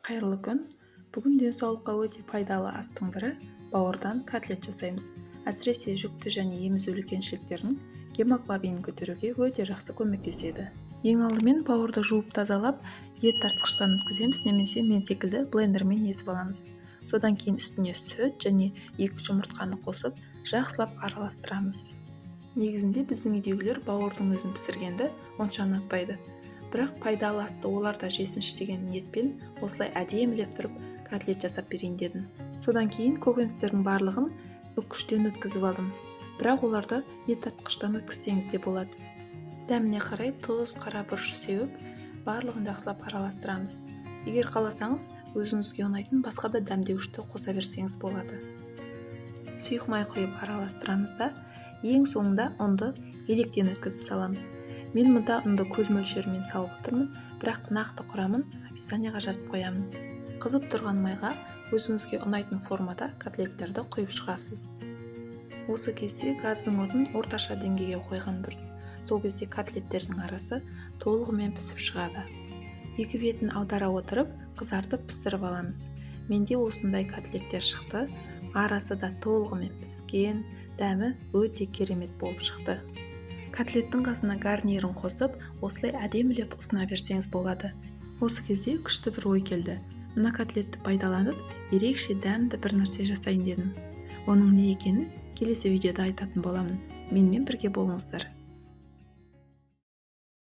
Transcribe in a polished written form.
Қайырлы күн. Бүгін денсаулыққа өте пайдалы астың бірі бауырдан котлет жасаймыз. Әсіресе жүкті және емізулі кемшіліктердің гемоглобинін көтеруге өте жақсы көмектеседі. Ең алдымен бауырды жуып тазалап, ет тартқыштан өткіземіз, немесе мен секілді блендермен езіп аламыз. Содан кейін үстіне сүт және 2 жұмыртқаны қосып, жақсылап араластырамыз. Негізінде біздің үйдегілер бауырдың өзін пісіргенді онша ұнатпайды. Бірақ пайдалы асты олар да жесінші деген ниетпен осылай әдемілеп тұрып котлет жасап берейін дедім. Содан кейін көкөністердің барлығын үккіштен өткізіп алдым. Бірақ оларды ет тартқыштан өткізсеңіз де болады. Дәміне қарай тұз, қара бұрыш сеуіп, барлығын жақсылап араластырамыз. Егер қаласаңыз, өзіңізге ұнайтын басқа да дәмдеуішті қоса берсеңіз болады. Сұйық май құйып араластырамыз да, ең соңында ұнды електен өткізіп саламыз. Мен мұнда ұнды көз мөлшерімен салып отырмын, бірақ нақты құрамын описанияға жазып қоямын. Қызып тұрған майға өзіңізге ұнайтын формада котлеттерді құйып шығасыз. Осы кезде газдың отын орташа деңгейге қойған дұрыс. Сол кезде котлеттердің арасы толығымен пісіп шығады. Екі бетін аудара отырып, қызартып пісіріп аламыз. Менде осындай котлеттер шықты, арасы да толығымен піскен, дәмі өте керемет болып шықты. Котлеттің қасына гарнирін қосып, осылай әдемілеп ұсына берсеңіз болады. Осы кезде күшті бір ой келді. Мына котлетті пайдаланып, ерекше дәмді бір нәрсе жасайын дедім. Оның не екенін келесі видеода айтатын боламын. Менімен бірге болыңыздар.